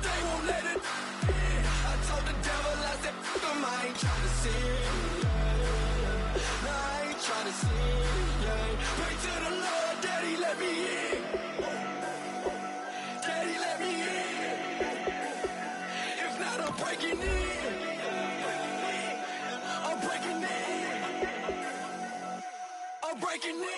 they won't let it in. I told the devil, I said, fuck 'em, I ain't trying to sin. No, I ain't trying to sin. Pray to the Lord, Daddy, let me in. Daddy, let me in. If not, I'm breaking in. I'm breaking in. I'm breaking in.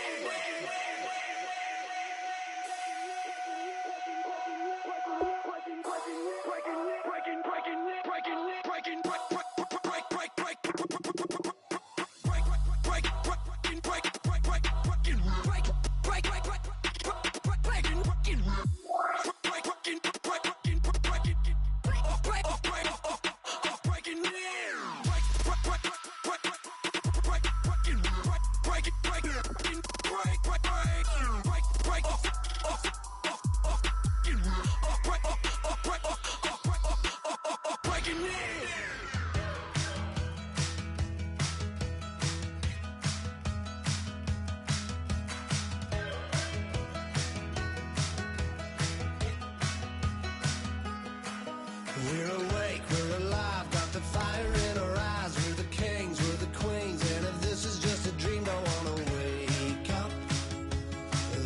We're awake, we're alive, got the fire in our eyes. We're the kings, we're the queens, and if this is just a dream, don't wanna wake up.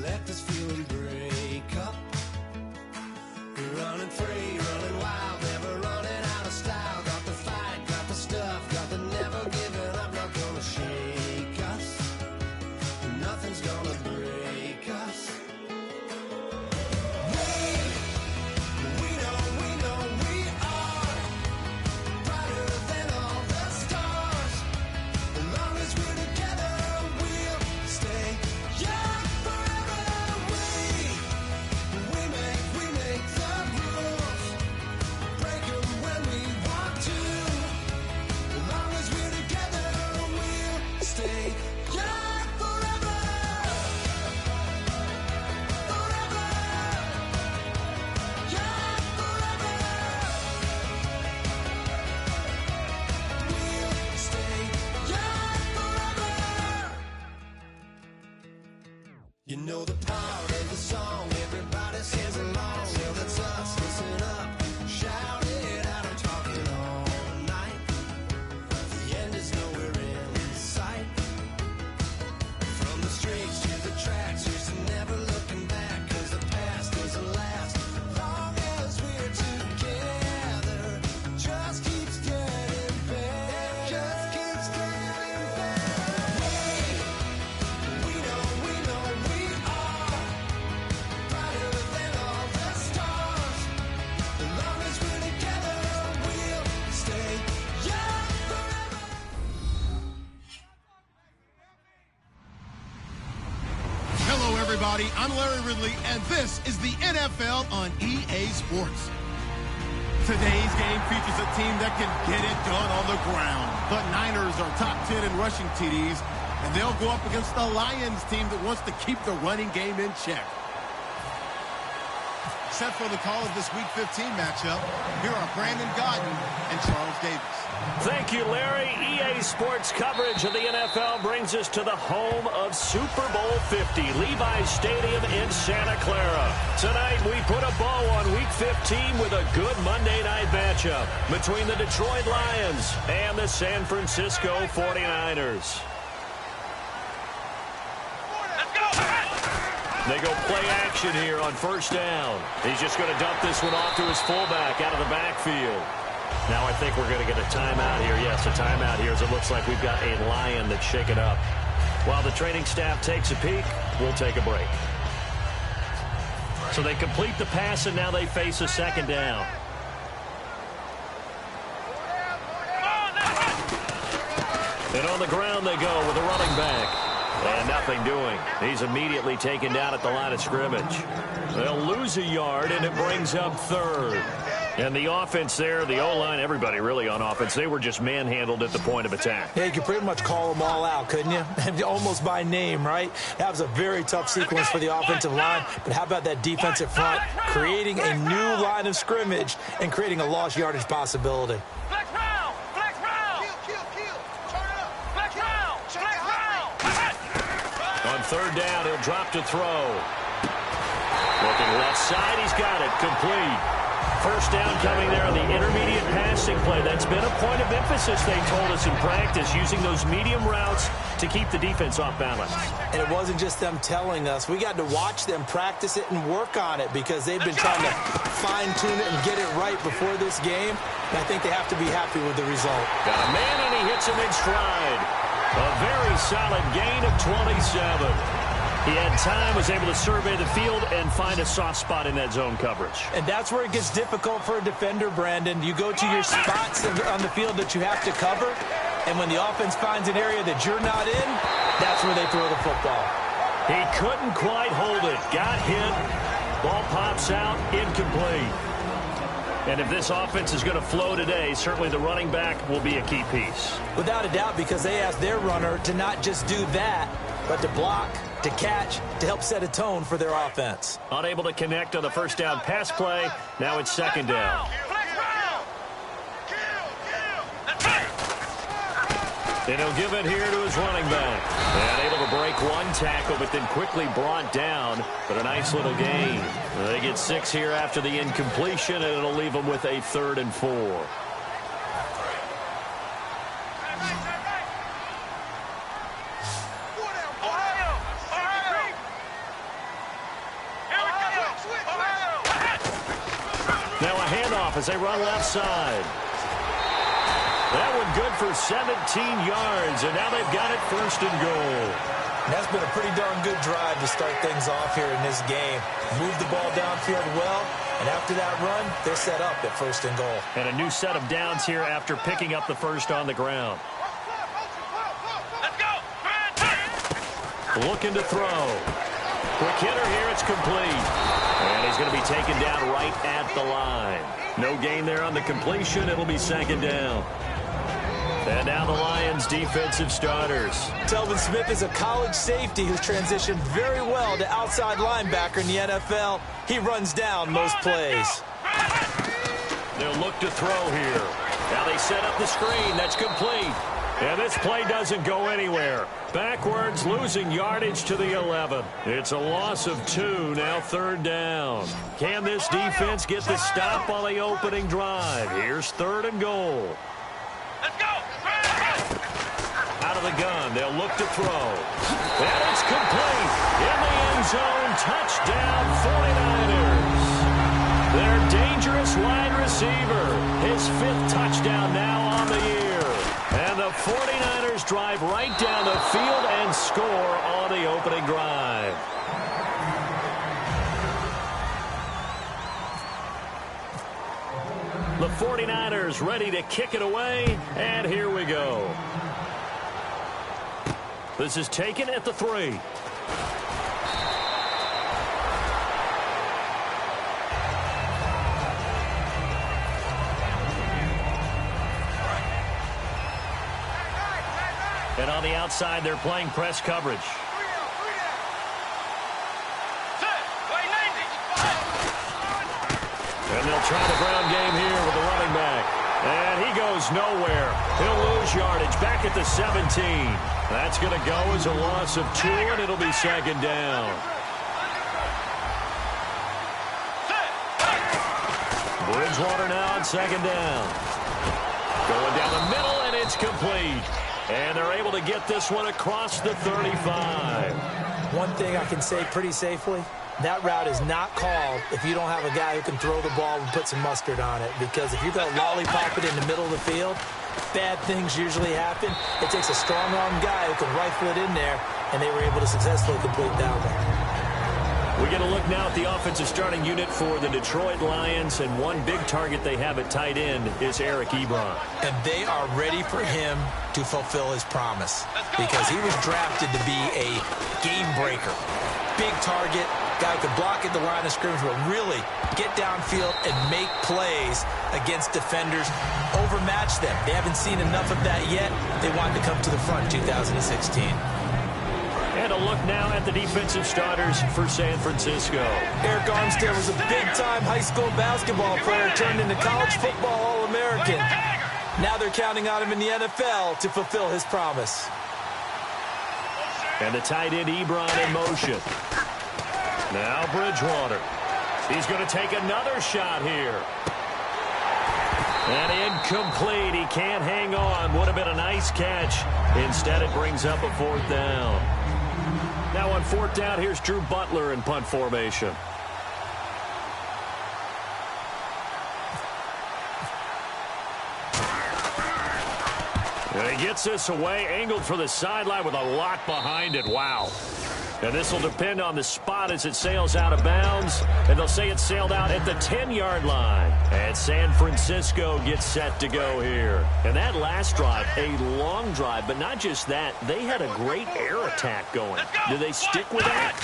Let this feeling break up. We're running free, running wild, never running out of style. Got the fight, got the stuff, got the never giving up. Not gonna shake us, nothing's gonna break us. You know the part of the song, everybody sings along. Well, that's us, listen up, shout it out, I'm talking all night. The end is nowhere in sight. From the streets to the tracks, here's to never looking back, 'cause the past doesn't last. Long as we're together, just keeps getting better. Just keeps getting better. We know we are brighter than all the stars. As long as we're together, we'll stay young forever. Hello, everybody. I'm Larry Ridley, and this is the NFL on EA Sports. Today's game features a team that can get it done on the ground. The Niners are top 10 in rushing TDs, and they'll go up against the Lions team that wants to keep the running game in check. Set for the call of this Week 15 matchup, here are Brandon Godden and Charles Davis. Thank you, Larry. EA Sports coverage of the NFL brings us to the home of Super Bowl 50, Levi's Stadium in Santa Clara. Tonight, we put a bow on Week 15 with a good Monday night matchup between the Detroit Lions and the San Francisco 49ers. They go play action here on first down. He's just going to dump this one off to his fullback out of the backfield. Now I think we're going to get a timeout here. Yes, a timeout here as it looks like we've got a Lion that's shaken up. While the training staff takes a peek, we'll take a break. So they complete the pass, and now they face a second down. And on the ground they go with a running back. And nothing doing. He's immediately taken down at the line of scrimmage. They'll lose a yard, and it brings up third. And the offense there, the O-line, everybody really on offense, they were just manhandled at the point of attack. Yeah, you could pretty much call them all out, couldn't you? Almost by name, right? That was a very tough sequence for the offensive line. But how about that defensive front creating a new line of scrimmage and creating a lost yardage possibility? Flex round! Flex round! Kill! Turn it up! Flex round! Flex round! On third down, he'll drop to throw. Looking left side, he's got it. Complete. First down coming there on the intermediate passing play. That's been a point of emphasis, they told us in practice, using those medium routes to keep the defense off balance. And it wasn't just them telling us. We got to watch them practice it and work on it because they've been trying to fine-tune it and get it right before this game. And I think they have to be happy with the result. Got a man, and he hits him in stride. A very solid gain of 27. He had time, was able to survey the field and find a soft spot in that zone coverage. And that's where it gets difficult for a defender, Brandon. You go to your spots on the field that you have to cover, and when the offense finds an area that you're not in, that's where they throw the football. He couldn't quite hold it. Got hit. Ball pops out, incomplete. And if this offense is going to flow today, certainly the running back will be a key piece. Without a doubt, because they asked their runner to not just do that, but to block, to catch, to help set a tone for their offense. Unable to connect on the first down pass play. Now it's second down. And he'll give it here to his running back. And able to break one tackle, but then quickly brought down. But a nice little gain. They get 6 here after the incompletion, and it'll leave them with a 3rd and 4. Now a handoff as they run left side. That one good for 17 yards, and now they've got it 1st and goal. And that's been a pretty darn good drive to start things off here in this game. Move the ball downfield well, and after that run, they're set up at 1st and goal. And a new set of downs here after picking up the first on the ground. Let's go. Looking to throw. Quick hitter here, it's complete. And he's going to be taken down right at the line. No gain there on the completion. It'll be 2nd down. And now the Lions' defensive starters. Telvin Smith is a college safety who's transitioned very well to outside linebacker in the NFL. He runs down most plays. They'll look to throw here. Now they set up the screen. That's complete. And this play doesn't go anywhere. Backwards, losing yardage to the 11. It's a loss of 2, now 3rd down. Can this defense get the stop on the opening drive? Here's 3rd and goal. Let's go. Out of the gun, they'll look to throw. And it's complete. In the end zone, touchdown 49ers. Their dangerous wide receiver. His 5th touchdown now on the year. And the 49ers drive right down the field and score on the opening drive. The 49ers ready to kick it away, and here we go. This is taken at the 3. And on the outside, they're playing press coverage. And they'll try the ground game here with the running back. And he goes nowhere. He'll lose yardage back at the 17. That's going to go as a loss of 2, and it'll be 2nd down. Bridgewater now on 2nd down. Going down the middle, and it's complete. And they're able to get this one across the 35. One thing I can say pretty safely, that route is not called if you don't have a guy who can throw the ball and put some mustard on it. Because if you're going to lollipop it in the middle of the field, bad things usually happen. It takes a strong-armed guy who can rifle it in there, and they were able to successfully complete that one. We get a look now at the offensive starting unit for the Detroit Lions, and one big target they have at tight end is Eric Ebron. And they are ready for him to fulfill his promise because he was drafted to be a game breaker. Big target, guy who could block at the line of scrimmage, but really get downfield and make plays against defenders, overmatch them. They haven't seen enough of that yet. They want to come to the front in 2016. And a look now at the defensive starters for San Francisco. Eric Armstead was a big-time high school basketball player turned into college football All-American. Now they're counting on him in the NFL to fulfill his promise. And the tight end Ebron in motion. Now Bridgewater. He's going to take another shot here. And incomplete. He can't hang on. Would have been a nice catch. Instead, it brings up a 4th down. Now on 4th down, here's Drew Butler in punt formation. And he gets this away, angled for the sideline with a lot behind it. Wow. And this will depend on the spot as it sails out of bounds. And they'll say it sailed out at the 10-yard line. And San Francisco gets set to go here. And that last drive, a long drive, but not just that. They had a great air attack going. Do they stick with that?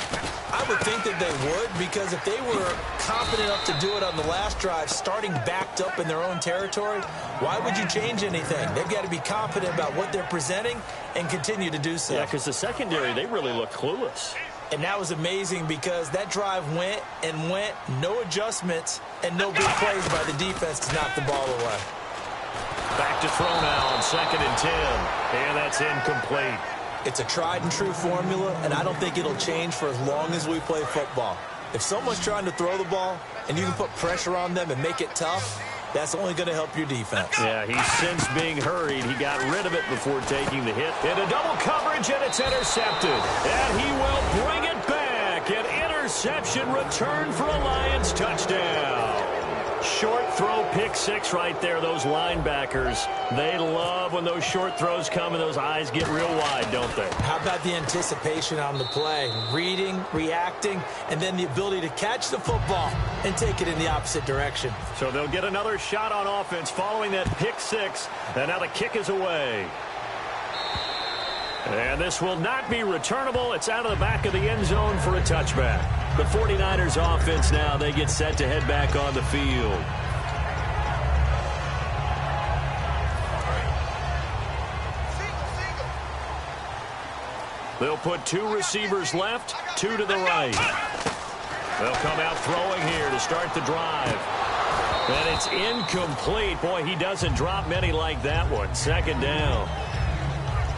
I would think that they would, because if they were confident enough to do it on the last drive, starting backed up in their own territory, why would you change anything? They've got to be confident about what they're presenting and continue to do so. Yeah, because the secondary, they really look clueless. And that was amazing because that drive went and went, no adjustments, and no big plays by the defense to knock the ball away. Back to throw now on 2nd and 10. And that's incomplete. It's a tried-and-true formula, and I don't think it'll change for as long as we play football. If someone's trying to throw the ball and you can put pressure on them and make it tough, that's only going to help your defense. Yeah, he's since being hurried. He got rid of it before taking the hit. Into double coverage, and it's intercepted. And he will bring it back. An interception return for a Lions touchdown. Short throw, pick 6 right there. Those linebackers, they love when those short throws come and those eyes get real wide, don't they? How about the anticipation on the play? Reading, reacting, and then the ability to catch the football and take it in the opposite direction. So they'll get another shot on offense following that pick 6, and now the kick is away. And this will not be returnable. It's out of the back of the end zone for a touchback. The 49ers offense now, they get set to head back on the field. They'll put 2 receivers left, 2 to the right. They'll come out throwing here to start the drive. And it's incomplete. Boy, he doesn't drop many like that one. 2nd down.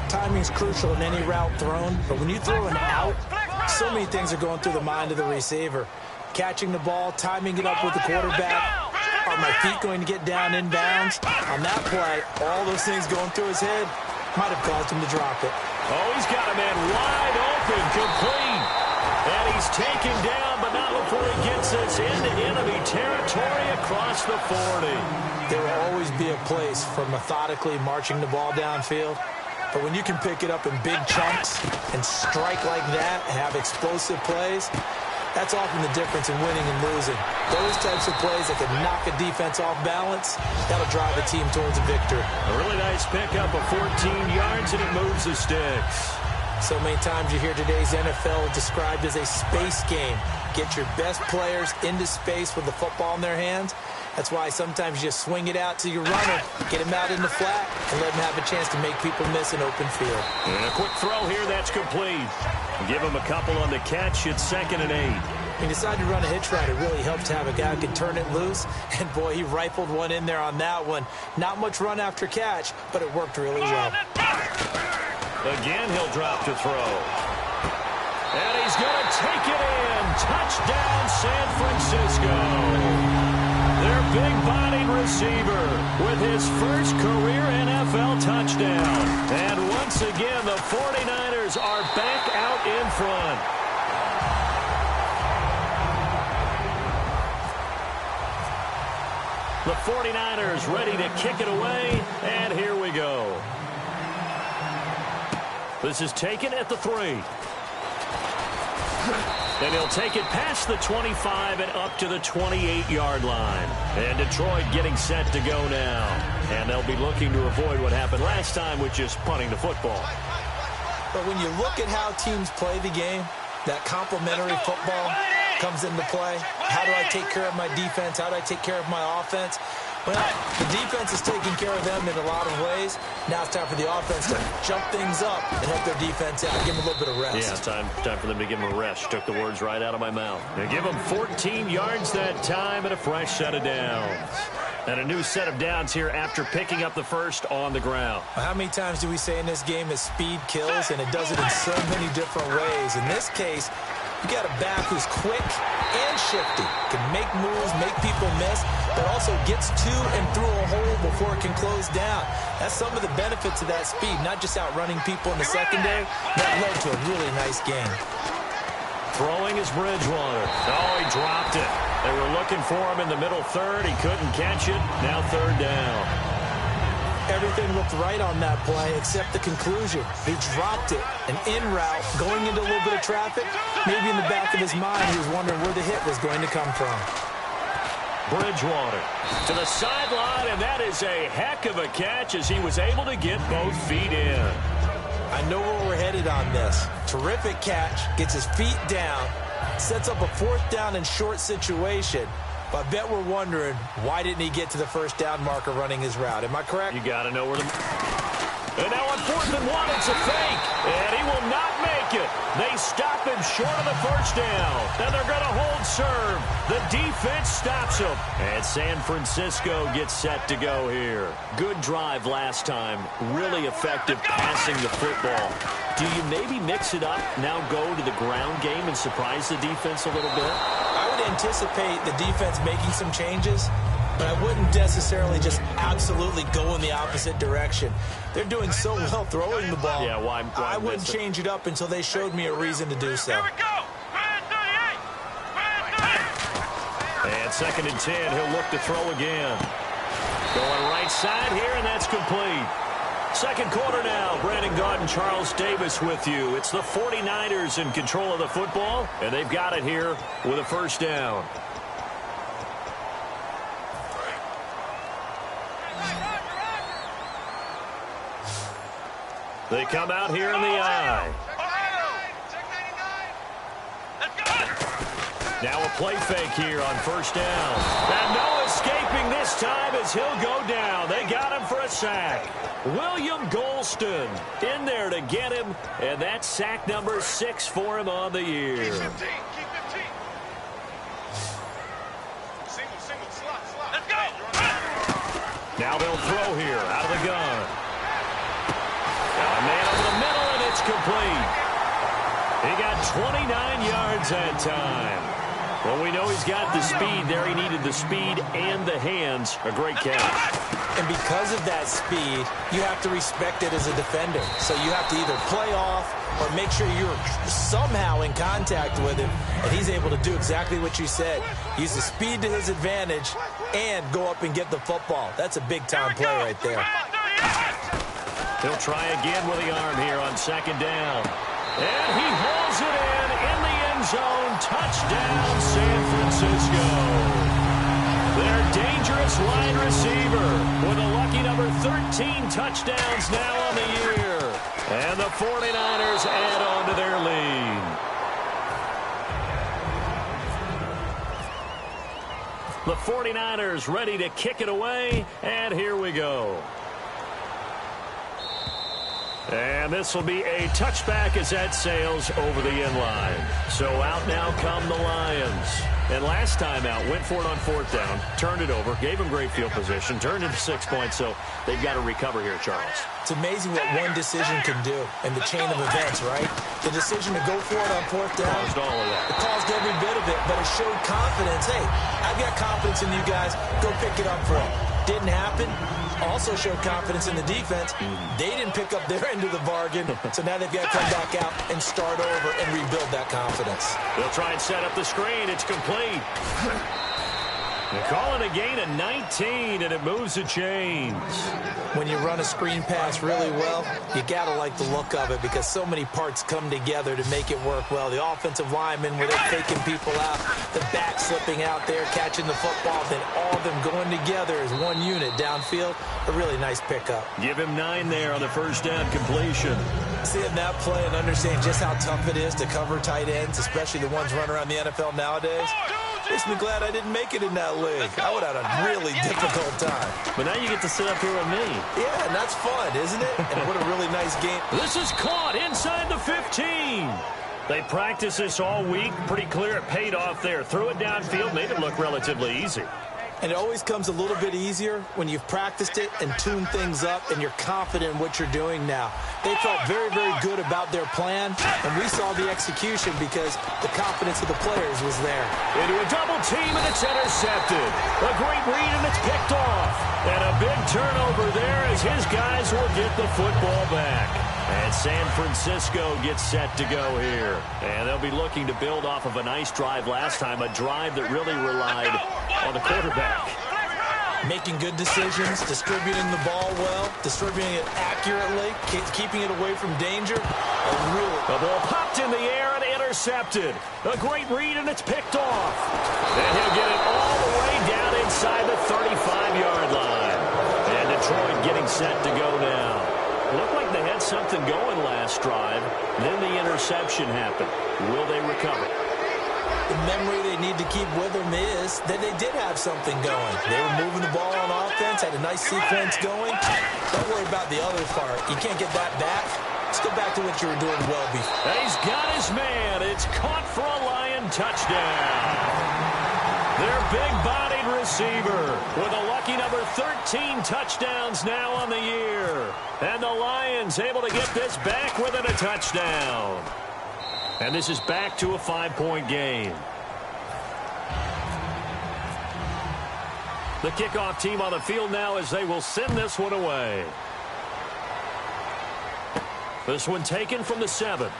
Timing's crucial in any route thrown, but when you throw an out, so many things are going through the mind of the receiver. Catching the ball, timing it up with the quarterback. Are my feet going to get down in bounds? On that play, all those things going through his head might have caused him to drop it. Oh, he's got a man wide open, complete. And he's taken down, but not before he gets us into enemy territory across the 40. There will always be a place for methodically marching the ball downfield. But when you can pick it up in big chunks and strike like that, have explosive plays, that's often the difference in winning and losing. Those types of plays that can knock a defense off balance, that'll drive a team towards a victory. A really nice pickup of 14 yards, and it moves the sticks. So many times you hear today's NFL described as a space game. Get your best players into space with the football in their hands. That's why sometimes you just swing it out to your runner, get him out in the flat, and let him have a chance to make people miss an open field. And a quick throw here, that's complete. Give him a couple on the catch. It's 2nd and 8. He decided to run a hitch route. It really helps to have a guy who can turn it loose. And, boy, he rifled one in there on that one. Not much run after catch, but it worked really well. Again, he'll drop to throw. And he's going to take it in. Touchdown, San Francisco. Their big-bodied receiver with his first career NFL touchdown. And once again, the 49ers are back out in front. The 49ers ready to kick it away, and here we go. This is taken at the 3. And he'll take it past the 25 and up to the 28-yard line. And Detroit getting set to go now. And they'll be looking to avoid what happened last time with just punting the football. But when you look at how teams play the game, that complementary football comes into play. How do I take care of my defense? How do I take care of my offense? Well, the defense is taking care of them in a lot of ways. Now it's time for the offense to jump things up and help their defense out. Give them a little bit of rest. Yeah, time for them to give them a rest. Took the words right out of my mouth. They give them 14 yards that time and a fresh set of downs. And a new set of downs here after picking up the first on the ground. How many times do we say in this game that speed kills, and it does it in so many different ways? In this case, You got a back who's quick and shifty, can make moves, make people miss, but also gets to and through a hole before it can close down. That's some of the benefits of that speed, not just outrunning people in the secondary. That led to a really nice game. Throwing is Bridgewater. Oh, he dropped it. They were looking for him in the middle third. He couldn't catch it. Now third down. Everything looked right on that play except the conclusion. He dropped it. An in route, going into a little bit of traffic. Maybe in the back of his mind, he was wondering where the hit was going to come from. Bridgewater to the sideline, and that is a heck of a catch as he was able to get both feet in. I know where we're headed on this. Terrific catch, gets his feet down, sets up a fourth down and short situation. But I bet we're wondering, why didn't he get to the first down marker running his route? Am I correct? You got to know where the... And now on 4th and 1, it's a fake. And he will not make it. They stop him short of the first down. And they're going to hold serve. The defense stops him. And San Francisco gets set to go here. Good drive last time. Really effective passing the football. Do you maybe mix it up, now go to the ground game and surprise the defense a little bit? I would anticipate the defense making some changes, but I wouldn't necessarily just absolutely go in the opposite direction. They're doing so well throwing the ball. Yeah, why I wouldn't change it up until they showed me a reason to do so. Here we go. And 2nd and 10, he'll look to throw again. Going right side here, and that's complete. Second quarter now. Brandon Gaudin and Charles Davis with you. It's the 49ers in control of the football, and they've got it here with a first down. They come out here in the eye. Now a play fake here on first down. And no escaping this time as he'll go down. They got him for a sack. William Golston in there to get him, and that's sack number 6 for him on the year. Keep 15. Single, slot. Let's go. Now they'll throw here out of the gun. Now a man over the middle, and it's complete. He got 29 yards that time. Well, we know he's got the speed there. He needed the speed and the hands. A great catch. And because of that speed, you have to respect it as a defender. So you have to either play off or make sure you're somehow in contact with him. And he's able to do exactly what you said. Use the speed to his advantage and go up and get the football. That's a big-time play right there. He'll try again with the arm here on 2nd down. And he hauls it in the end zone. Touchdown, San Francisco. Their dangerous wide receiver with a lucky number 13 touchdowns now on the year. And the 49ers add on to their lead. The 49ers ready to kick it away, and here we go. And this will be a touchback as that sails over the end line. So out now come the Lions. And last time out, went for it on 4th down, turned it over, gave him great field position, turned it to 6 points, so they've got to recover here, Charles. It's amazing what one decision can do in the chain of events, right? The decision to go for it on 4th down. Caused all of that. It caused every bit of it, but it showed confidence. Hey, I've got confidence in you guys. Go pick it up for him. Didn't happen. Also showed confidence in the defense. They didn't pick up their end of the bargain, so now they've got to come back out and start over and rebuild that confidence. They'll try and set up the screen. It's complete. They call it a gain of 19, and it moves the chains. When you run a screen pass really well, you got to like the look of it because so many parts come together to make it work well. The offensive linemen, where they're faking people out, the back slipping out there, catching the football, then all of them going together as one unit downfield. A really nice pickup. Give him 9 there on the first down completion. Seeing that play and understanding just how tough it is to cover tight ends, especially the ones running around the NFL nowadays, makes me glad I didn't make it in that league. I would have had a really difficult time. But now you get to sit up here with me. Yeah, and that's fun, isn't it? And what a really nice game. This is caught inside the 15. They practiced this all week. Pretty clear it paid off there. Threw it downfield, made it look relatively easy. And it always comes a little bit easier when you've practiced it and tuned things up and you're confident in what you're doing now. They felt very, very good about their plan, and we saw the execution because the confidence of the players was there. Into a double team, and it's intercepted. A great read, and it's picked off. And a big turnover there as his guys will get the football back. And San Francisco gets set to go here. And they'll be looking to build off of a nice drive last time, a drive that really relied on the quarterback. Making good decisions, distributing the ball well, distributing it accurately, keeping it away from danger. The ball popped in the air and intercepted. A great read, and it's picked off. And he'll get it all the way down inside the 35-yard line. And Detroit getting set to go now. Looked like they had something going last drive. Then the interception happened. Will they recover? The memory they need to keep with them is that they did have something going. They were moving the ball on offense, had a nice sequence going. Don't worry about the other part. You can't get that back. Let's go back to what you were doing well before. And he's got his man. It's caught for a Lion touchdown. Their big-bodied receiver with a lucky number 13 touchdowns now on the year. And the Lions able to get this back within a touchdown. And this is back to a 5-point game. The kickoff team on the field now as they will send this one away. This one taken from the 7.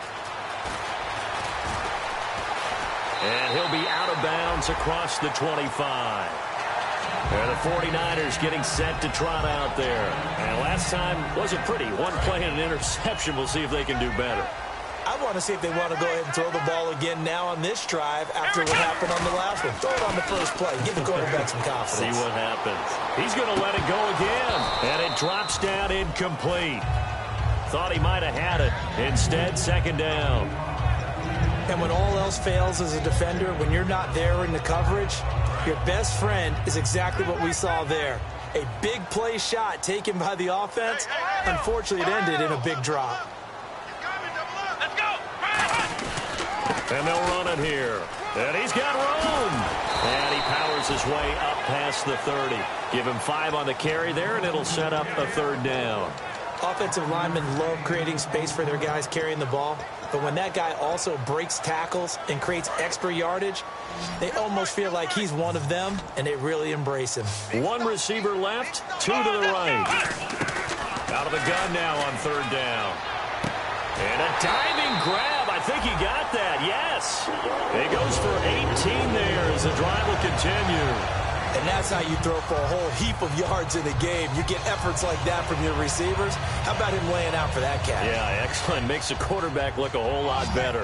And he'll be out of bounds across the 25. And the 49ers getting set to trot out there. And last time wasn't pretty. One play and an interception. We'll see if they can do better. I want to see if they want to go ahead and throw the ball again now on this drive after what happened on the last one. Throw it on the first play. Give the quarterback some confidence. See what happens. He's going to let it go again. And it drops down incomplete. Thought he might have had it. Instead, second down. And when all else fails as a defender, when you're not there in the coverage, your best friend is exactly what we saw there. A big play shot taken by the offense. Unfortunately, it ended in a big drop. And they'll run it here. And he's got room. And he powers his way up past the 30. Give him 5 on the carry there, and it'll set up a third down. Offensive linemen love creating space for their guys carrying the ball. But when that guy also breaks tackles and creates extra yardage, they almost feel like he's one of them, and they really embrace him. One receiver left, 2 to the right. Out of the gun now on third down. And a diving grab. I think he got that. Yes. He goes for 18 there as the drive will continue. And that's how you throw for a whole heap of yards in a game. You get efforts like that from your receivers. How about him laying out for that cat? Yeah, excellent. Makes the quarterback look a whole lot better.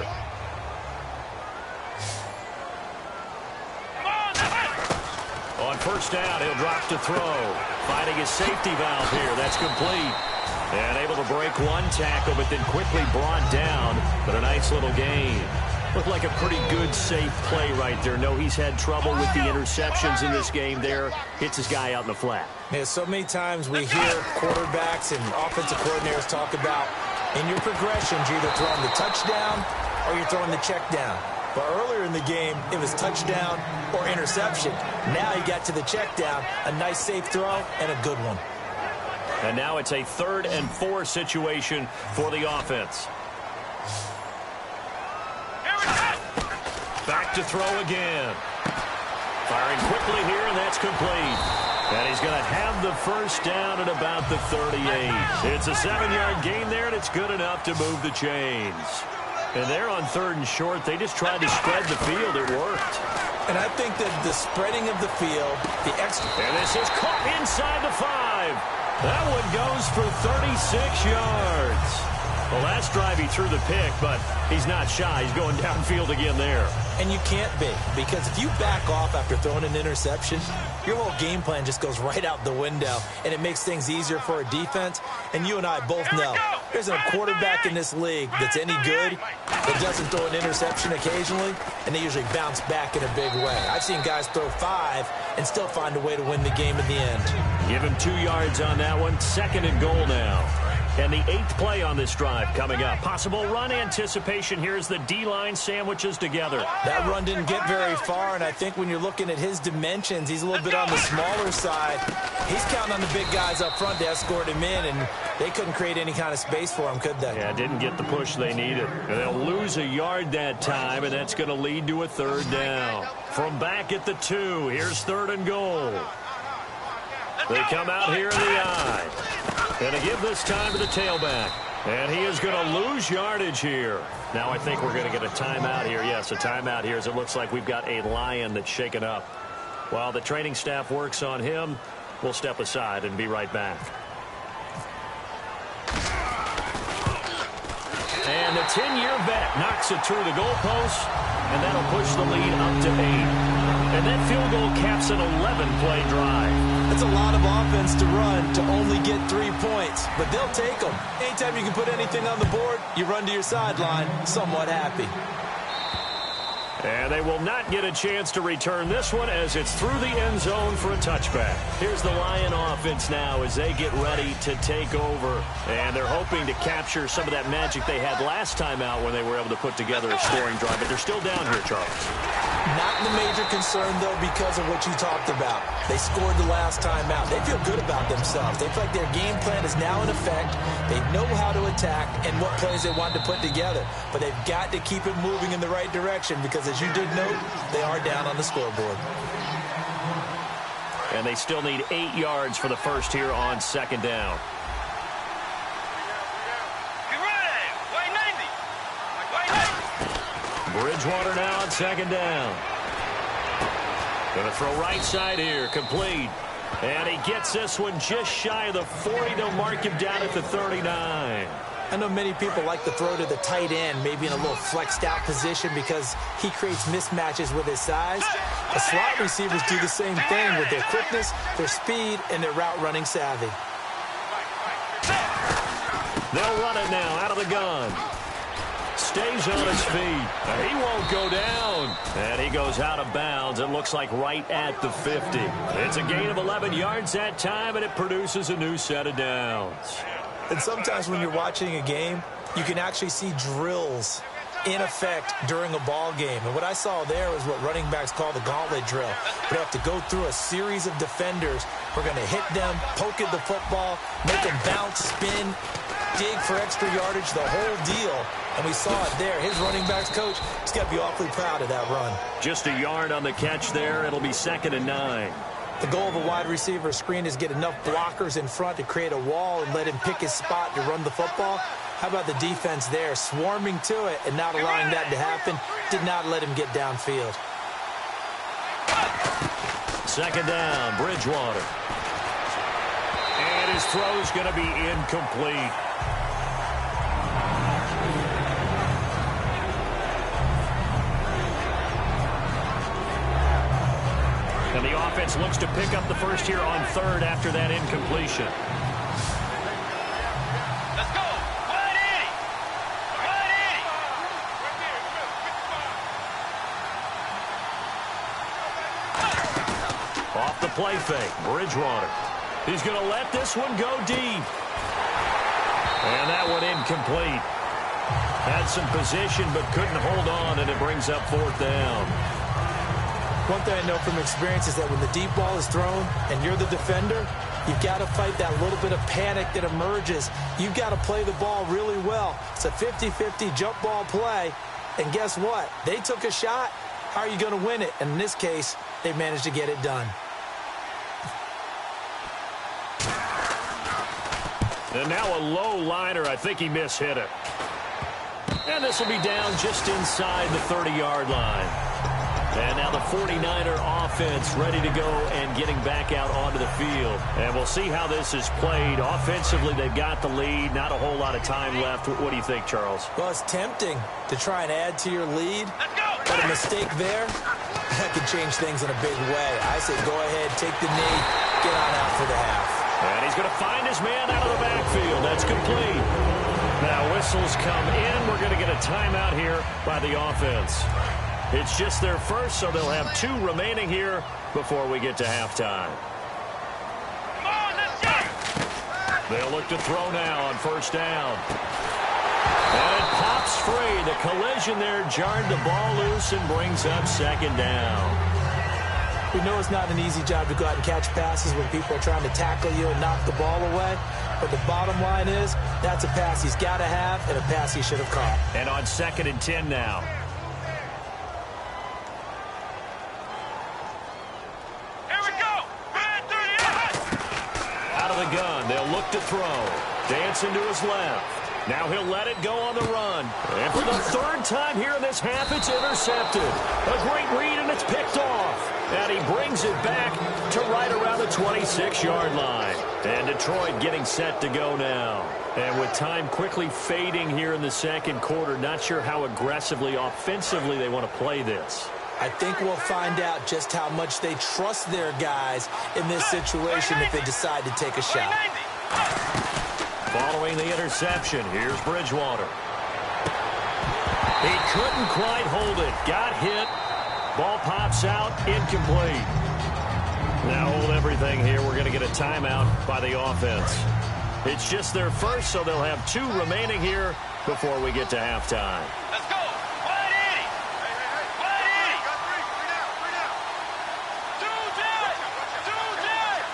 On first down, he'll drop to throw. Finding his safety valve here. That's complete. And able to break one tackle, but then quickly brought down. But a nice little gain. Looked like a pretty good, safe play right there. No, he's had trouble with the interceptions in this game there. Hits his guy out in the flat. Yeah, so many times we hear quarterbacks and offensive coordinators talk about in your progressions, you're either throwing the touchdown or you're throwing the check down. But earlier in the game, it was touchdown or interception. Now you got to the check down, a nice safe throw, and a good one. And now it's a 3rd and 4 situation for the offense. Back to throw again. Firing quickly here, and that's complete. And he's going to have the first down at about the 38. It's a 7-yard gain there, and it's good enough to move the chains. And they're on 3rd and short. They just tried to spread the field. It worked. And I think that the spreading of the field, the extra... And this is caught inside the 5. That one goes for 36 yards. The last drive he threw the pick, but he's not shy. He's going downfield again there. And you can't be, because if you back off after throwing an interception, your whole game plan just goes right out the window, and it makes things easier for a defense. And you and I both know there's a quarterback in this league that's any good that doesn't throw an interception occasionally, and they usually bounce back in a big way. I've seen guys throw 5 and still find a way to win the game in the end. Give him 2 yards on that one. 2nd and goal now. And the 8th play on this drive coming up. Possible run anticipation here as the D-line sandwiches together. That run didn't get very far, and I think when you're looking at his dimensions, he's a little bit on the smaller side. He's counting on the big guys up front to escort him in, and they couldn't create any kind of space for him, could they? Yeah, didn't get the push they needed. And they'll lose a yard that time, and that's going to lead to a 3rd down. From back at the 2, here's 3rd and goal. They come out here in the I. And to give this time to the tailback. And he is going to lose yardage here. Now I think we're going to get a timeout here. Yes, a timeout here as it looks like we've got a Lion that's shaken up. While the training staff works on him, we'll step aside and be right back. And the 10-year vet knocks it through the goalpost, and that'll push the lead up to 8. And that field goal caps an 11-play drive. That's a lot of offense to run to only get 3 points, but they'll take them. Anytime you can put anything on the board, you run to your sideline somewhat happy. And they will not get a chance to return this one as it's through the end zone for a touchback. Here's the Lion offense now as they get ready to take over. And they're hoping to capture some of that magic they had last time out when they were able to put together a scoring drive. But they're still down here, Charles. Not the major concern, though, because of what you talked about. They scored the last time out. They feel good about themselves. They feel like their game plan is now in effect. They know how to attack and what plays they want to put together. But they've got to keep it moving in the right direction because, as you did note, they are down on the scoreboard. And they still need 8 yards for the first here on 2nd down. Bridgewater now on 2nd down. Going to throw right side here, complete. And he gets this one just shy of the 40. They'll mark him down at the 39. I know many people like to throw to the tight end, maybe in a little flexed out position because he creates mismatches with his size. The slot receivers do the same thing with their quickness, their speed, and their route running savvy. They'll run it now out of the gun. Stays on his feet. He won't go down. And he goes out of bounds. It looks like right at the 50. It's a gain of 11 yards that time, and it produces a new set of downs. And sometimes when you're watching a game, you can actually see drills in effect during a ball game. And what I saw there was what running backs call the gauntlet drill. We have to go through a series of defenders. We're going to hit them, poke at the football, make them bounce, spin, dig for extra yardage, the whole deal. And we saw it there. His running backs coach has got to be awfully proud of that run. Just a yard on the catch there. It'll be 2nd and 9. The goal of a wide receiver screen is get enough blockers in front to create a wall and let him pick his spot to run the football. How about the defense there, swarming to it and not allowing that to happen? Did not let him get downfield. 2nd down, Bridgewater. And his throw's going to be incomplete. And the offense looks to pick up the first here on 3rd after that incompletion. Let's go. Right in. Off the play fake, Bridgewater. He's going to let this one go deep. And that one incomplete. Had some position but couldn't hold on, and it brings up 4th down. One thing I know from experience is that when the deep ball is thrown and you're the defender, you've got to fight that little bit of panic that emerges. You've got to play the ball really well. It's a 50-50 jump ball play. And guess what? They took a shot. How are you going to win it? And in this case, they managed to get it done. And now a low liner. I think he mishit it. And this will be down just inside the 30-yard line. And now the 49er offense ready to go and getting back out onto the field. And we'll see how this is played. Offensively, they've got the lead. Not a whole lot of time left. What do you think, Charles? Well, it's tempting to try and add to your lead. But a mistake there, that could change things in a big way. I say go ahead, take the knee, get on out for the half. And he's going to find his man out of the backfield. That's complete. Now whistles come in. We're going to get a timeout here by the offense. It's just their first, so they'll have 2 remaining here before we get to halftime. They'll look to throw now on first down. And it pops free. The collision there jarred the ball loose and brings up second down. We know it's not an easy job to go out and catch passes when people are trying to tackle you and knock the ball away. But the bottom line is, that's a pass he's got to have and a pass he should have caught. And on 2nd and 10 now. Here we go. Red 38. Out of the gun, they'll look to throw. Dancing to his left. Now he'll let it go on the run. And for the 3rd time here in this half, it's intercepted. A great read, and it's picked off. And he brings it back to right around the 26-yard line. And Detroit getting set to go now. And with time quickly fading here in the 2nd quarter, not sure how aggressively, offensively they want to play this. I think we'll find out just how much they trust their guys in this situation if they decide to take a shot. Following the interception, here's Bridgewater. He couldn't quite hold it. Got hit. Ball pops out, incomplete. Now hold everything here. We're going to get a timeout by the offense. It's just their first, so they'll have 2 remaining here before we get to halftime. Let's go. Wide 80. Wide 80. Got 3 down. 3 down. 2 dead. 2 dead.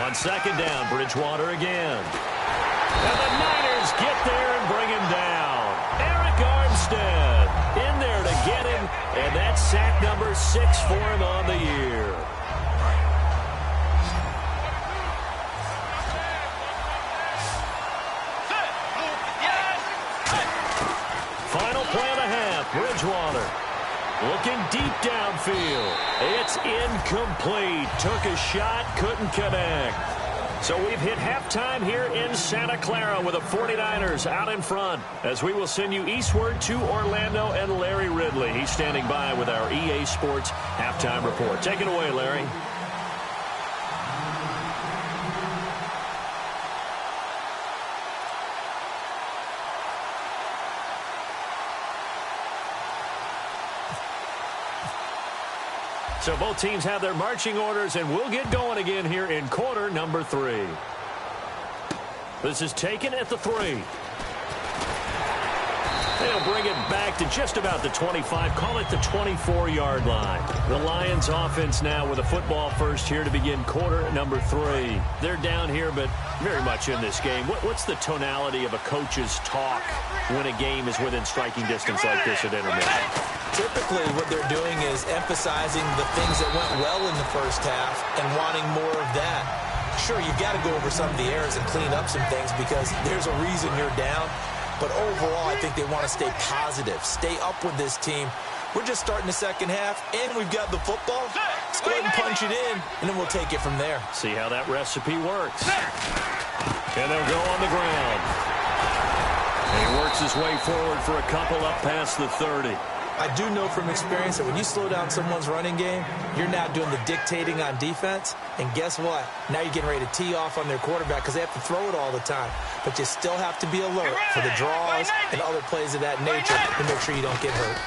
On 2nd down, Bridgewater again. And the Niners get there and bring him down. Eric Armstead in there to get him, and that's sack number 6 for him on the year. Final play of the half, Bridgewater. Looking deep downfield. It's incomplete. Took a shot, couldn't connect. So we've hit halftime here in Santa Clara with the 49ers out in front as we will send you eastward to Orlando and Larry Ridley. He's standing by with our EA Sports halftime report. Take it away, Larry. So both teams have their marching orders, and we'll get going again here in quarter number 3. This is taken at the 3. They'll bring it back to just about the 25, call it the 24-yard line. The Lions offense now with a football first here to begin quarter number 3. They're down here, but very much in this game. What's the tonality of a coach's talk when a game is within striking distance like this at intermission? Typically, what they're doing is emphasizing the things that went well in the first half and wanting more of that. Sure, you've got to go over some of the errors and clean up some things because there's a reason you're down. But overall, I think they want to stay positive, stay up with this team. We're just starting the second half, and we've got the football. Let's go ahead and punch it in, and then we'll take it from there. See how that recipe works. And they'll go on the ground. And he works his way forward for a couple up past the 30. I do know from experience that when you slow down someone's running game, you're now doing the dictating on defense. And guess what? Now you're getting ready to tee off on their quarterback because they have to throw it all the time. But you still have to be alert for the draws and other plays of that nature to make sure you don't get hurt.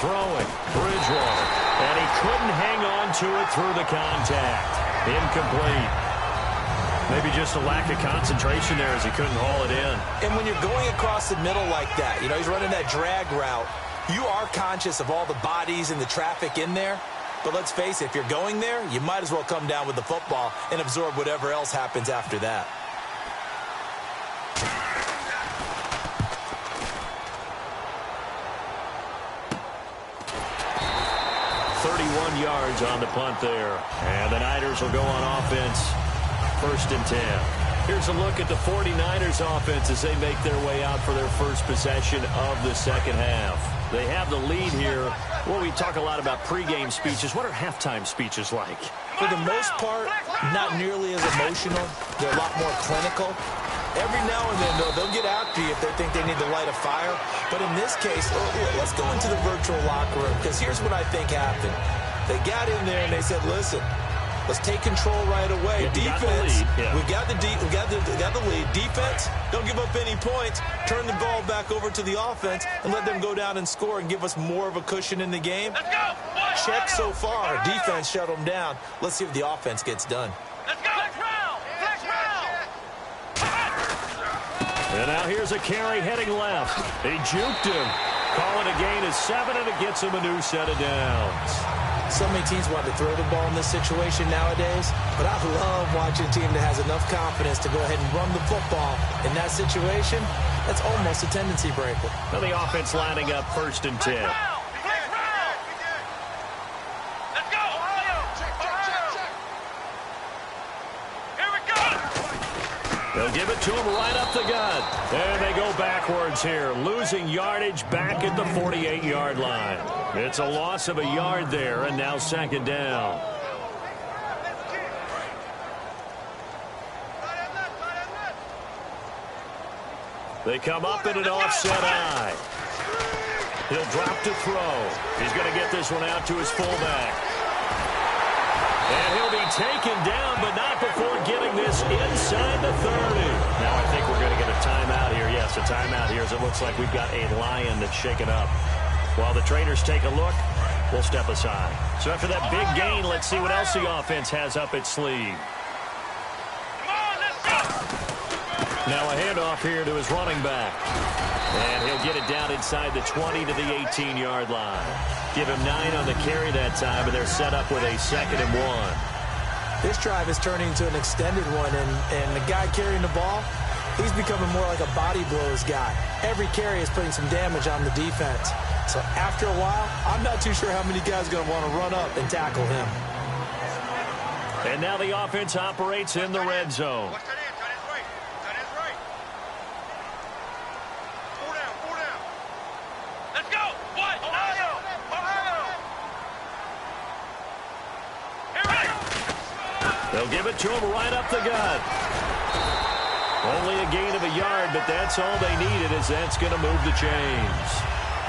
Throwing, Bridgewater. And he couldn't hang on to it through the contact. Incomplete. Maybe just a lack of concentration there as he couldn't haul it in. And when you're going across the middle like that, you know, he's running that drag route, you are conscious of all the bodies and the traffic in there. But let's face it, if you're going there, you might as well come down with the football and absorb whatever else happens after that. Yards on the punt there. And the Niners will go on offense. 1st and 10. Here's a look at the 49ers offense as they make their way out for their first possession of the second half. They have the lead here. Well, we talk a lot about pregame speeches. What are halftime speeches like? For the most part, not nearly as emotional. They're a lot more clinical. Every now and then, though, they'll get after you if they think they need to light a fire. But in this case, let's go into the virtual locker room because here's what I think happened. They got in there and they said, listen, let's take control right away. Defense, we got the lead. Defense, don't give up any points. Turn the ball back over to the offense and let them go down and score and give us more of a cushion in the game. Let's go. Check so far. Defense shut them down. Let's see if the offense gets done. And now here's a carry heading left. He juked him. Call it a gain of 7, and it gets him a new set of downs. So many teams want to throw the ball in this situation nowadays, but I love watching a team that has enough confidence to go ahead and run the football. In that situation, that's almost a tendency breaker. Well, the offense lining up 1st and 10. Let's go! Here we go! They'll give it to him right up the gut. And they go backwards here, losing yardage back at the 48-yard line. It's a loss of a yard there, and now 2nd down. They come up in an offset eye. He'll drop to throw. He's going to get this one out to his fullback. And he'll be taken down, but not before getting this inside the 30. Now I think we're going to get a timeout here. Yes, a timeout here as it looks like we've got a Lion that's shaken up. While the trainers take a look, we'll step aside. So after that big gain, let's see what else the offense has up its sleeve. Now a handoff here to his running back. And he'll get it down inside the 20 to the 18-yard line. Give him 9 on the carry that time, and they're set up with a 2nd and 1. This drive is turning into an extended one, and the guy carrying the ball, he's becoming more like a body blows guy. Every carry is putting some damage on the defense. So after a while, I'm not too sure how many guys are going to want to run up and tackle him. And now the offense operates in the red zone. Watch that end, tight end's right. Tight end's right. 4 down, 4 down. Let's go! What? Ohio! Ohio! Here we go! They'll give it to him right up the gut. Only a gain of a yard, but that's all they needed, as that's going to move the chains.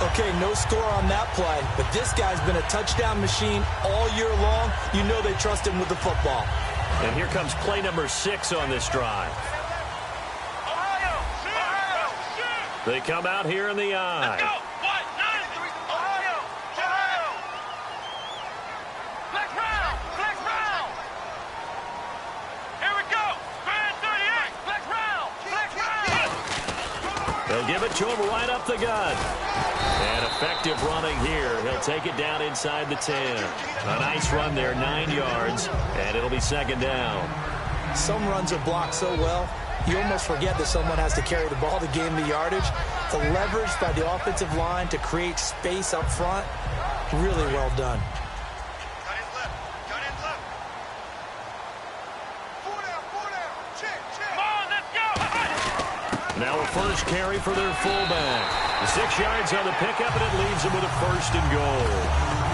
Okay, no score on that play, but this guy's been a touchdown machine all year long. You know they trust him with the football. And here comes play number 6 on this drive. Ohio! Ohio! They come out here in the Let's eye. go! What? 9! Ohio! Ohio! Flex round! Flex round! Here we go! Span 38! Flex round! Flex round! They'll give it to him right up the gut. And effective running here. He'll take it down inside the 10. A nice run there, 9 yards, and it'll be 2nd down. Some runs are blocked so well, you almost forget that someone has to carry the ball to gain the yardage. The leverage by the offensive line to create space up front, really well done. Got his left. Got his left. 4 down. 4 down. Check, check. Come on, let's go. Now a first carry for their fullback. 6 yards on the pickup, and it leaves them with a 1st and goal.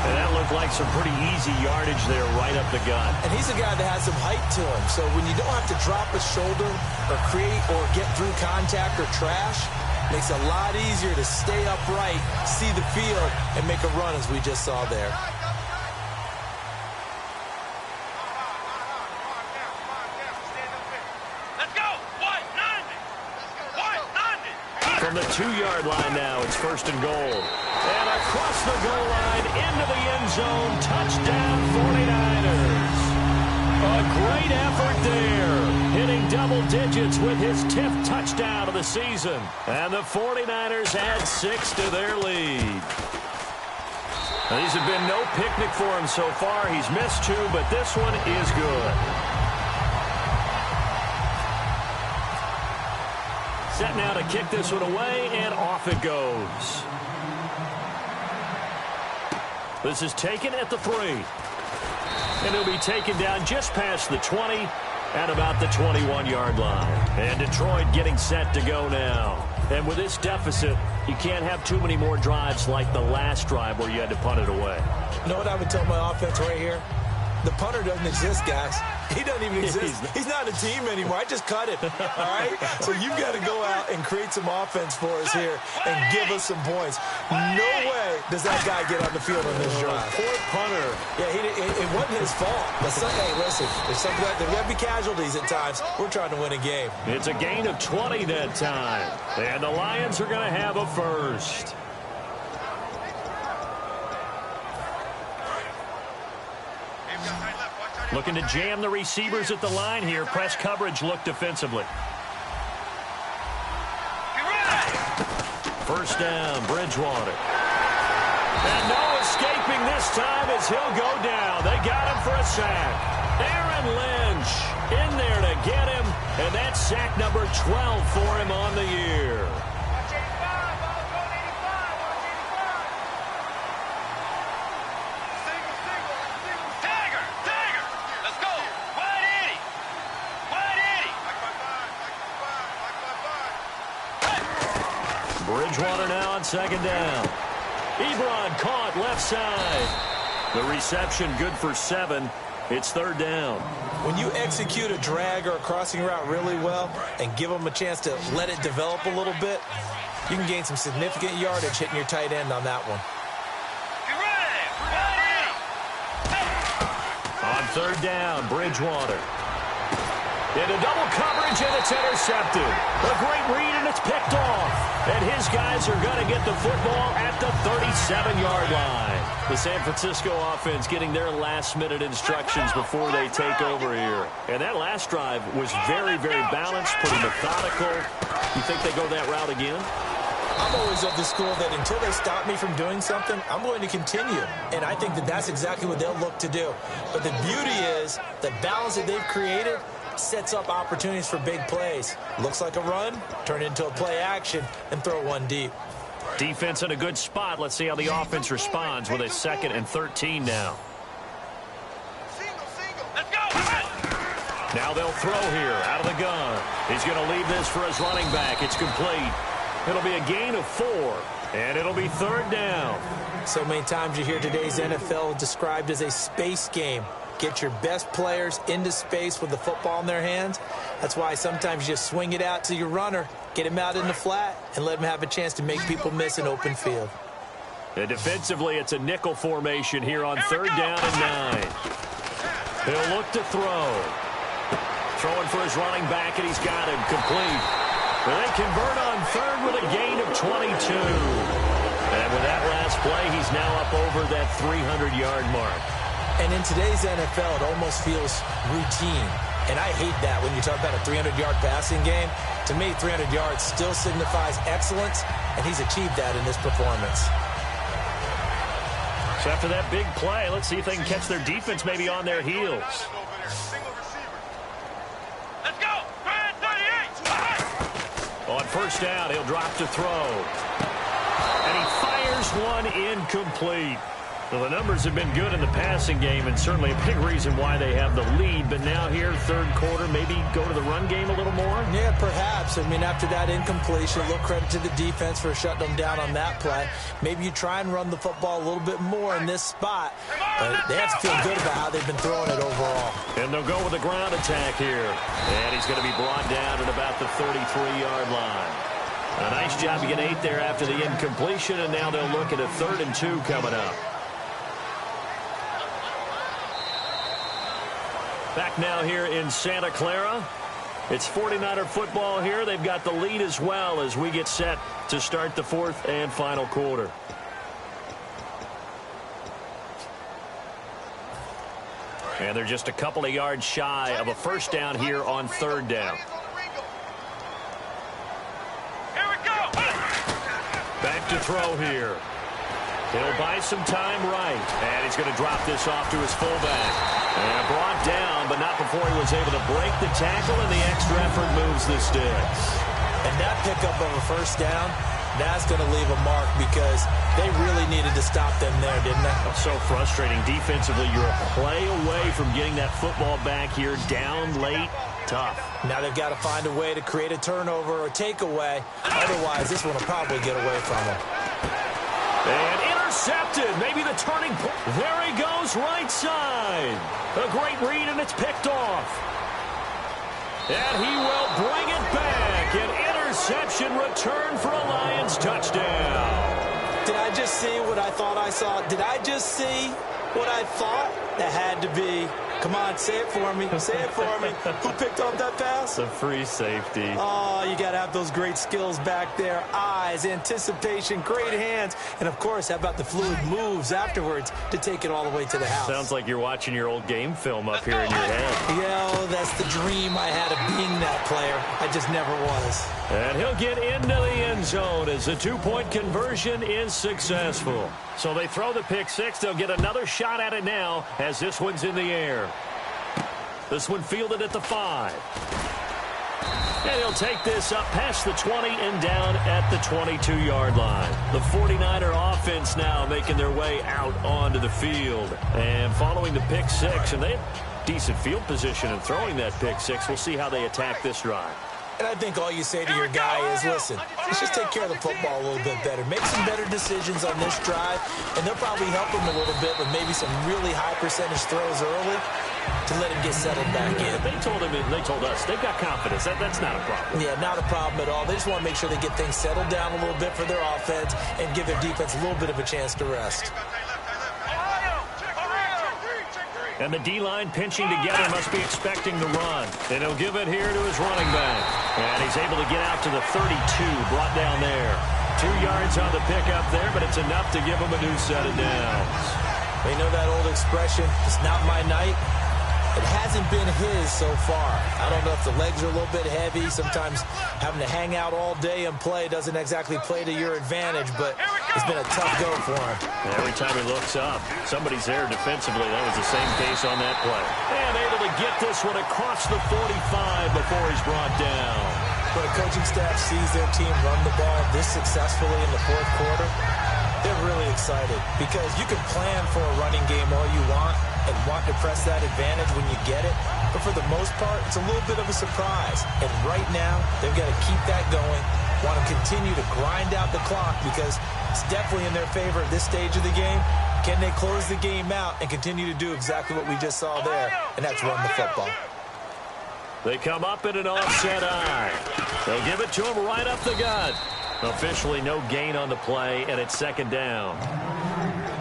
And that looked like some pretty easy yardage there right up the gut. And he's a guy that has some height to him, so when you don't have to drop a shoulder or create or get through contact or trash, makes it a lot easier to stay upright, see the field, and make a run as we just saw there. Let's go. What? 90. What? 90. From the 2-yard line now, it's 1st and goal. And across the goal line, into the end zone, touchdown 49ers. A great effort there, hitting double digits with his 10th touchdown of the season. And the 49ers add 6 to their lead. Now, these have been no picnic for him so far. He's missed 2, but this one is good. Set now to kick this one away, and off it goes. This is taken at the 3. And he'll be taken down just past the 20 at about the 21-yard line. And Detroit getting set to go now. And with this deficit, you can't have too many more drives like the last drive where you had to punt it away. You know what I would tell my offense right here? The punter doesn't exist, guys. He doesn't even exist. He's not a team anymore. I just cut it, all right? So you've got to go out and create some offense for us here and give us some points. No way does that guy get on the field on this drive. Poor punter. Yeah, it wasn't his fault. But hey, listen, there's going to be casualties at times. We're trying to win a game. It's a gain of 20 that time. And the Lions are going to have a first. Looking to jam the receivers at the line here. Press coverage look defensively. first down, Bridgewater. And no escaping this time as he'll go down. They got him for a sack. Aaron Lynch in there to get him, and that's sack number 12 for him on the year. Bridgewater now on second down. Ebron caught left side. The reception good for 7. It's third down. When you execute a drag or a crossing route really well and give them a chance to let it develop a little bit, you can gain some significant yardage hitting your tight end on that one. On third down, Bridgewater. Into double coverage, and it's intercepted. A great read, and it's picked off. And his guys are going to get the football at the 37-yard line. The San Francisco offense getting their last-minute instructions before they take over here. And that last drive was very, very balanced, pretty methodical. You think they go that route again? I'm always of the school that until they stop me from doing something, I'm going to continue. And I think that that's exactly what they'll look to do. But the beauty is the balance that they've created sets up opportunities for big plays. Looks like a run, turn it into a play action, and throw one deep. Defense in a good spot. Let's see how the offense responds with a 2nd and 13 now. Now they'll throw here out of the gun. He's going to leave this for his running back. It's complete. It'll be a gain of 4, and it'll be third down. So many times you hear today's NFL described as a space game. Get your best players into space with the football in their hands. That's why sometimes you just swing it out to your runner, get him out in the flat, and let him have a chance to make people miss an open field. And defensively, it's a nickel formation here on third down and 9. He'll look to throw. Throwing for his running back, and he's got him complete. And they convert on third with a gain of 22. And with that last play, he's now up over that 300-yard mark. And in today's NFL, it almost feels routine. And I hate that when you talk about a 300-yard passing game. To me, 300 yards still signifies excellence, and he's achieved that in this performance. So after that big play, let's see if they can catch their defense maybe on their heels. Let's go! 38! On first down, he'll drop to throw. And he fires one incomplete. Well, the numbers have been good in the passing game, and certainly a big reason why they have the lead. But now here, third quarter, maybe go to the run game a little more? Yeah, perhaps. I mean, after that incompletion, a little credit to the defense for shutting them down on that play. Maybe you try and run the football a little bit more in this spot. But they have to feel good about how they've been throwing it overall. And they'll go with a ground attack here. And he's going to be brought down at about the 33-yard line. A nice job to get 8 there after the incompletion, and now they'll look at a 3rd and 2 coming up. Back now here in Santa Clara. It's 49er football here. They've got the lead as well as we get set to start the 4th and final quarter. And they're just a couple of yards shy of a first down here on third down. Here we go! Back to throw here. He'll buy some time right. And he's going to drop this off to his fullback. And brought down, but not before he was able to break the tackle, and the extra effort moves the sticks. And that pickup of a first down, that's going to leave a mark because they really needed to stop them there, didn't they? So frustrating. Defensively, you're a play away from getting that football back here down late. Tough. Now they've got to find a way to create a turnover or takeaway. Otherwise, this one will probably get away from them. And intercepted. Maybe the turning point. There he goes, right side. A great read, and it's picked off. And he will bring it back. An interception return for a Lions touchdown. Did I just see what I thought I saw? Did I just see what I thought? That had to be Come on, say it for me. Say it for me. Who picked off that pass? A free safety. Oh, you got to have those great skills back there. Eyes, anticipation, great hands. And, of course, how about the fluid moves afterwards to take it all the way to the house? Sounds like you're watching your old game film up here in your head. Yeah, oh, that's the dream I had of being that player. I just never was. And he'll get into the end zone as the two-point conversion is successful. So they throw the pick six. They'll get another shot at it now as this one's in the air. This one fielded at the 5. And he'll take this up past the 20 and down at the 22-yard line. The 49er offense now making their way out onto the field. And following the pick six, and they have decent field position and throwing that pick six. We'll see how they attack this drive. And I think all you say to your guy is, listen, let's just take care of the football a little bit better. Make some better decisions on this drive, and they'll probably help him a little bit with maybe some really high percentage throws early to let him get settled back in. They told him, and they told us, they've got confidence. That's not a problem. Yeah, not a problem at all. They just want to make sure they get things settled down a little bit for their offense and give their defense a little bit of a chance to rest. And the D-line pinching together must be expecting the run. And he'll give it here to his running back. And he's able to get out to the 32, brought down there. 2 yards on the pickup there, but it's enough to give him a new set of downs. You know that old expression, it's not my night? It hasn't been his so far. I don't know if the legs are a little bit heavy. Sometimes having to hang out all day and play doesn't exactly play to your advantage, but it's been a tough go for him. And every time he looks up, somebody's there defensively. That was the same case on that play. And able to get this one across the 45 before he's brought down. When a coaching staff sees their team run the ball this successfully in the fourth quarter, they're really excited because you can plan for a running game all you want and want to press that advantage when you get it. But for the most part, it's a little bit of a surprise. And right now, they've got to keep that going, want to continue to grind out the clock because it's definitely in their favor at this stage of the game. Can they close the game out and continue to do exactly what we just saw there, and that's run the football. They come up in an offset eye. They'll give it to him right up the gut. Officially no gain on the play, and it's second down.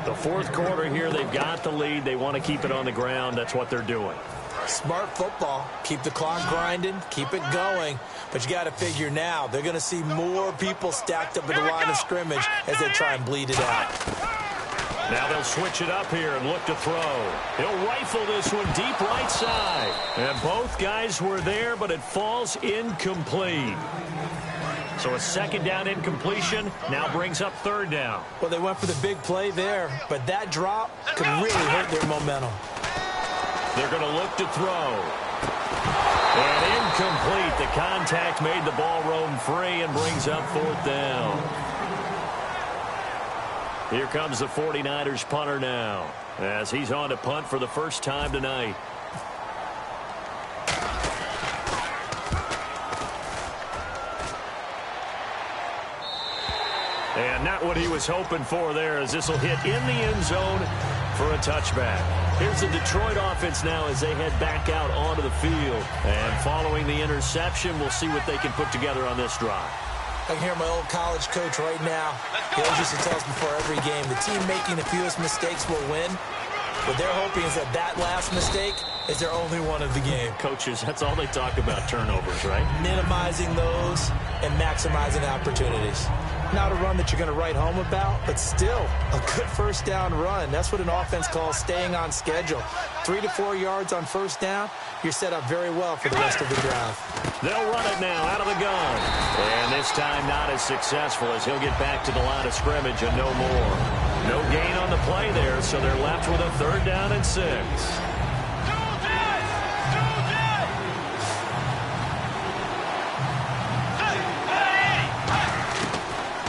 The fourth quarter here, they've got the lead. They want to keep it on the ground. That's what they're doing. Smart football. Keep the clock grinding. Keep it going. But you got to figure now, they're going to see more people stacked up in the line of scrimmage as they try and bleed it out. Now they'll switch it up here and look to throw. He'll rifle this one deep right side. And both guys were there, but it falls incomplete. So a second down incompletion now brings up third down. Well, they went for the big play there, but that drop could really hurt their momentum. They're going to look to throw. And incomplete. The contact made the ball roam free and brings up fourth down. Here comes the 49ers punter now as he's on to punt for the first time tonight. And not what he was hoping for there as this will hit in the end zone for a touchback. Here's the Detroit offense now as they head back out onto the field. And following the interception, we'll see what they can put together on this drive. I can hear my old college coach right now. He always used to tell us before every game, the team making the fewest mistakes will win. What they're hoping is that last mistake is their only one of the game. Coaches, that's all they talk about, turnovers, right? Minimizing those and maximizing opportunities. Not a run that you're going to write home about, but still a good first down run. That's what an offense calls staying on schedule. 3 to 4 yards on first down, you're set up very well for the rest of the drive. They'll run it now out of the gun. And this time not as successful as he'll get back to the line of scrimmage and no more. No gain on the play there, so they're left with a third down and 6.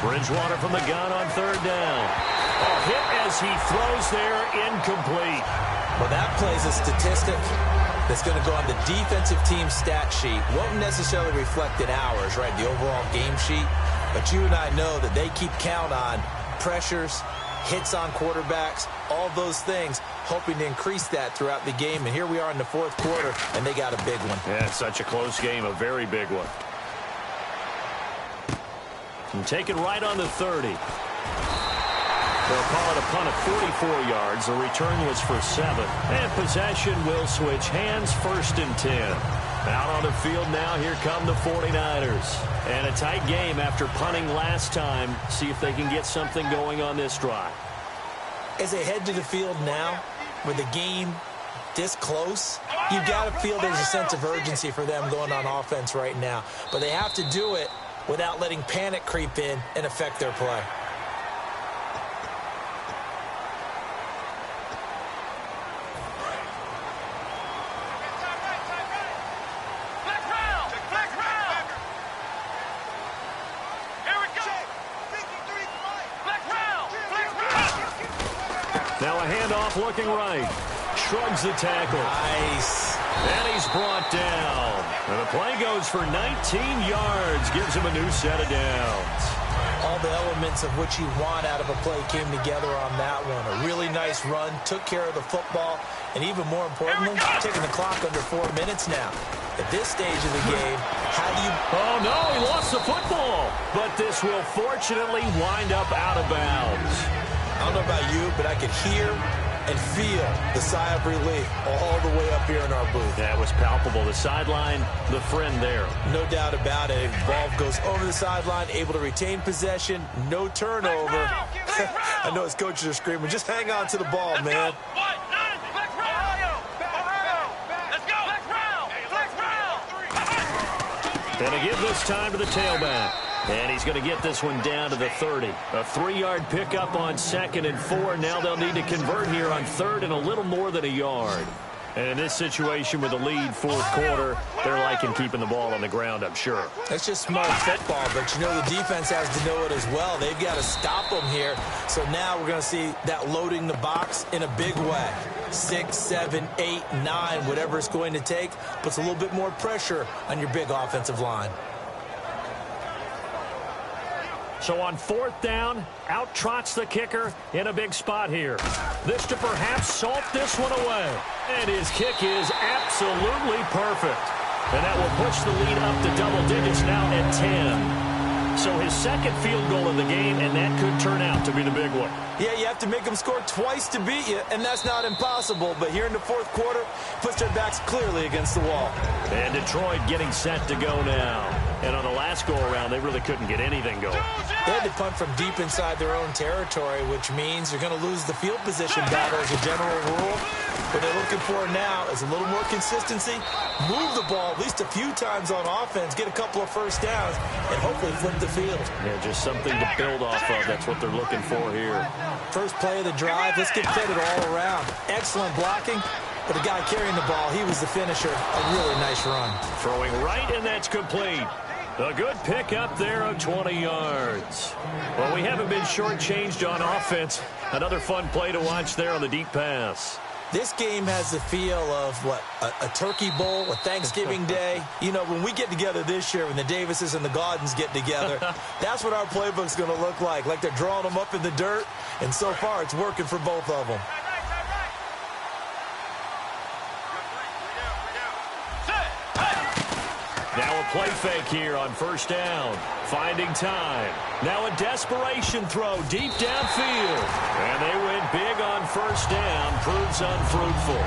Bridgewater from the gun on third down. A hit as he throws there, incomplete. Well, that plays a statistic that's going to go on the defensive team stat sheet. Won't necessarily reflect in ours, right, the overall game sheet. But you and I know that they keep count on pressures, hits on quarterbacks, all those things, hoping to increase that throughout the game. And here we are in the fourth quarter, and they got a big one. Yeah, it's such a close game, a very big one. And take it right on the 30. They'll call it a punt of 44 yards. The return was for 7. And possession will switch hands, 1st and 10. Out on the field now, here come the 49ers. And a tight game after punting last time. See if they can get something going on this drive. As they head to the field now, with the game this close, you've got to feel there's a sense of urgency for them going on offense right now. But they have to do it without letting panic creep in and affect their play. Now a handoff looking right. Shrugs the tackle. Nice. And he's brought down. And the play goes for 19 yards. Gives him a new set of downs. All the elements of what you want out of a play came together on that one. A really nice run, took care of the football, and even more importantly, taking the clock under 4 minutes now. At this stage of the game, how do you... Oh, no, he lost the football. But this will fortunately wind up out of bounds. I don't know about you, but I could hear and feel the sigh of relief all the way up here in our booth. That was palpable. The sideline, the friend there. No doubt about it. Ball goes over the sideline, able to retain possession, no turnover. I know his coaches are screaming, just hang on to the ball, man. And to give this time to the tailback. And he's going to get this one down to the 30. A 3-yard pickup on 2nd and 4. Now they'll need to convert here on 3rd and a little more than a yard. And in this situation with a lead 4th quarter, they're liking keeping the ball on the ground, I'm sure. That's just smart football, but you know the defense has to know it as well. They've got to stop them here. So now we're going to see that loading the box in a big way. 6, 7, 8, 9, whatever it's going to take, puts a little bit more pressure on your big offensive line. So on 4th down, out trots the kicker in a big spot here. This to perhaps salt this one away. And his kick is absolutely perfect. And that will push the lead up to double digits now at 10. So his 2nd field goal of the game, and that could turn out to be the big one. Yeah, you have to make them score twice to beat you, and that's not impossible. But here in the 4th quarter, puts their backs clearly against the wall. And Detroit getting set to go now. And on the last go-around, they really couldn't get anything going. They had to punt from deep inside their own territory, which means you're going to lose the field position battle as a general rule. What they're looking for now is a little more consistency, move the ball at least a few times on offense, get a couple of first downs, and hopefully flip the field. Yeah, just something to build off of. That's what they're looking for here. First play of the drive, let's get fed it all around. Excellent blocking, but the guy carrying the ball, he was the finisher. A really nice run. Throwing right, and that's complete. A good pick up there of 20 yards. Well, we haven't been shortchanged on offense. Another fun play to watch there on the deep pass. This game has the feel of, what, a turkey bowl, a Thanksgiving day. You know, when we get together this year, when the Davises and the Gaudens get together, that's what our playbook's going to look like they're drawing them up in the dirt, and so far it's working for both of them. Now a play fake here on 1st down. Finding time. Now a desperation throw deep downfield. And they went big on 1st down. Proves unfruitful.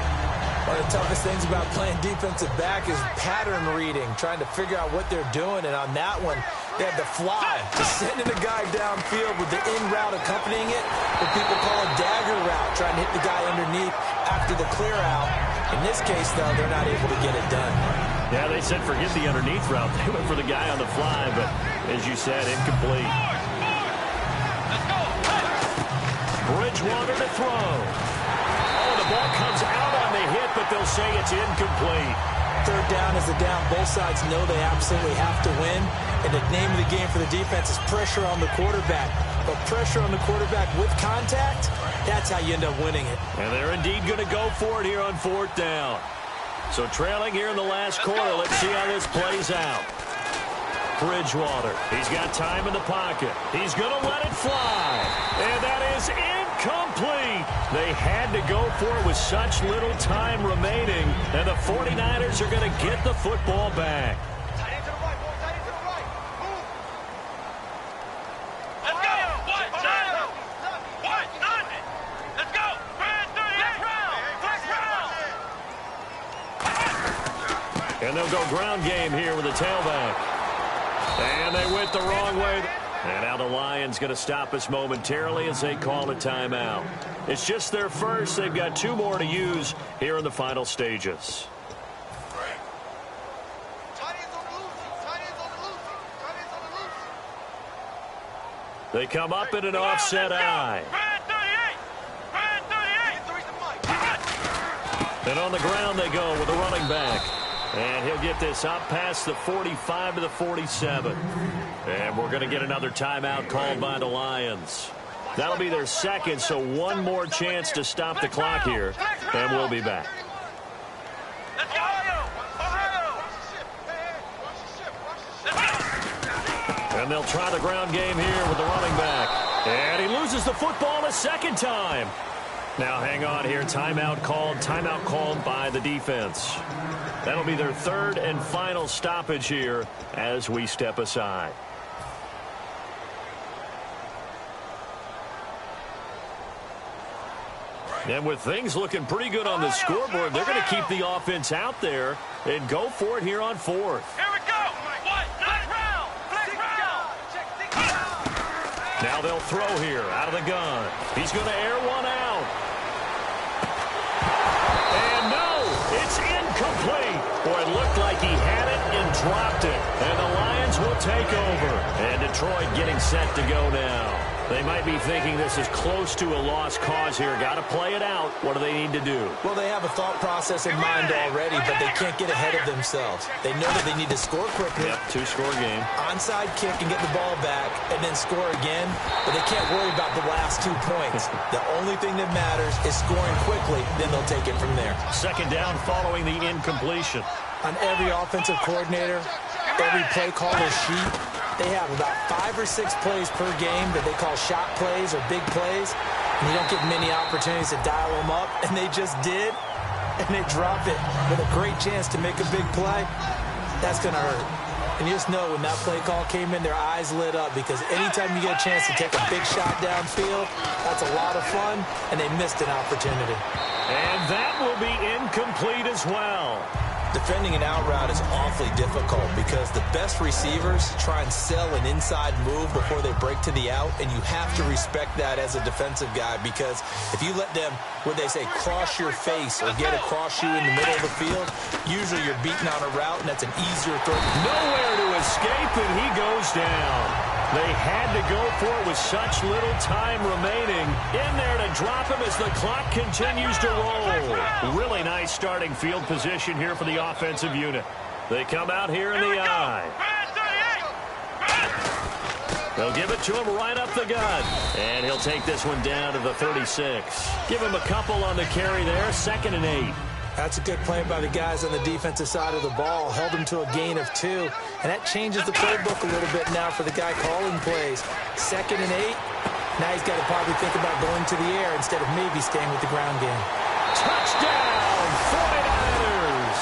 One of the toughest things about playing defensive back is pattern reading, trying to figure out what they're doing. And on that one, they had to fly, just sending a guy downfield with the in route accompanying it, what people call a dagger route, trying to hit the guy underneath after the clear out. In this case, though, they're not able to get it done. Yeah, they said forget the underneath route. They went for the guy on the fly, but as you said, incomplete. Bridgewater to throw. Oh, the ball comes out on the hit, but they'll say it's incomplete. 3rd down is the down. Both sides know they absolutely have to win. And the name of the game for the defense is pressure on the quarterback. But pressure on the quarterback with contact, that's how you end up winning it. And they're indeed going to go for it here on 4th down. So trailing here in the last quarter. Let's see how this plays out. Bridgewater. He's got time in the pocket. He's going to let it fly. And that is incomplete. They had to go for it with such little time remaining. And the 49ers are going to get the football back. And they'll go ground game here with a tailback. And they went the wrong way. And now the Lions going to stop us momentarily as they call a timeout. It's just their first. They've got 2 more to use here in the final stages. They come up in an offset eye. And on the ground they go with a running back. And he'll get this up past the 45 to the 47. And we're going to get another timeout called by the Lions. That'll be their second, so one more chance to stop the clock here. And we'll be back. And they'll try the ground game here with the running back. And he loses the football a second time. Now hang on here. Timeout called by the defense. That'll be their third and final stoppage here as we step aside. And with things looking pretty good on the scoreboard, they're going to keep the offense out there and go for it here on 4th. Here we go. Now they'll throw here out of the gun. He's going to air one out. And no, it's incomplete. Boy, it looked like he had it and dropped it. And the Lions will take over. And Detroit getting set to go now. They might be thinking this is close to a lost cause here. Got to play it out. What do they need to do? Well, they have a thought process in mind already, but they can't get ahead of themselves. They know that they need to score quickly. Yep, 2-score game. Onside kick and get the ball back and then score again, but they can't worry about the last 2 points. The only thing that matters is scoring quickly, then they'll take it from there. Second down following the incompletion. On every offensive coordinator, every play caller's sheet, they have about 5 or 6 plays per game that they call shot plays or big plays, and you don't get many opportunities to dial them up, and they just did, and they drop it with a great chance to make a big play. That's going to hurt. And you just know when that play call came in, their eyes lit up, because anytime you get a chance to take a big shot downfield, that's a lot of fun, and they missed an opportunity. And that will be incomplete as well. Defending an out route is awfully difficult because the best receivers try and sell an inside move before they break to the out, and you have to respect that as a defensive guy, because if you let them, where they say cross your face or get across you in the middle of the field, usually you're beating on a route, and that's an easier throw. Nowhere to escape, and he goes down. They had to go for it with such little time remaining. In there to drop him as the clock continues to roll. Really nice starting field position here for the offensive unit. They come out here in the eye. They'll give it to him right up the gut. And he'll take this one down to the 36. Give him a couple on the carry there. 2nd and 8. That's a good play by the guys on the defensive side of the ball. Held him to a gain of 2. And that changes the playbook a little bit now for the guy calling plays. 2nd and 8. Now he's got to probably think about going to the air instead of maybe staying with the ground game. Touchdown, 49ers.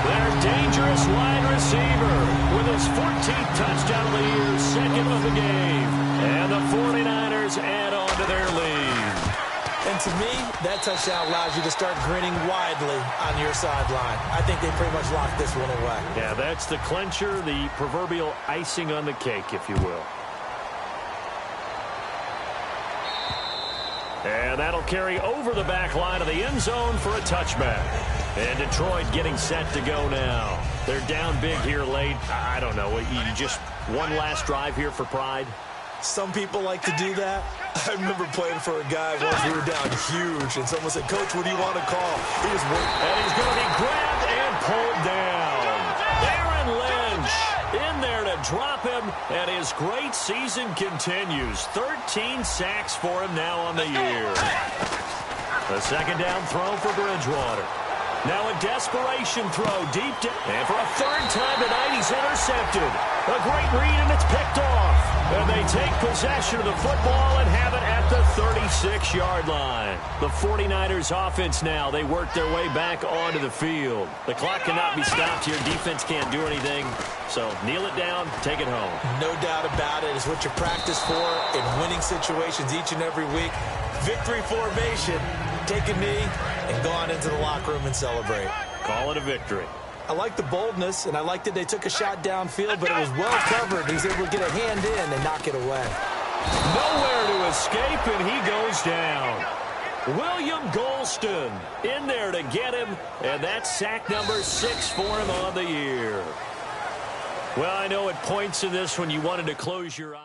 Their dangerous wide receiver with his 14th touchdown of the year, 2nd of the game. And the 49ers add on to their lead. And to me, that touchdown allows you to start grinning widely on your sideline. I think they pretty much locked this one away. Yeah, that's the clincher, the proverbial icing on the cake, if you will. And that'll carry over the back line of the end zone for a touchback. And Detroit getting set to go now. They're down big here late. I don't know. You just one last drive here for pride? Some people like to do that. I remember playing for a guy once we were down huge, and someone said, "Coach, what do you want to call?" He was waiting. And he's going to be grabbed and pulled down. Aaron Lynch in there to drop him, and his great season continues. 13 sacks for him now on the year. The 2nd down throw for Bridgewater. Now a desperation throw deep down. And for a 3rd time tonight, he's intercepted. A great read, and it's picked off. And they take possession of the football and have it at the 36-yard line. The 49ers offense now, they work their way back onto the field. The clock cannot be stopped here. Defense can't do anything. So kneel it down, take it home. No doubt about it. It's what you practice for in winning situations each and every week. Victory formation. Take a knee and go on into the locker room and celebrate. Call it a victory. I like the boldness, and I like that they took a shot downfield, but it was well covered. He was able to get a hand in and knock it away. Nowhere to escape, and he goes down. William Golston in there to get him, and that's sack number 6 for him on the year. Well, I know at points in this when you wanted to close your eyes.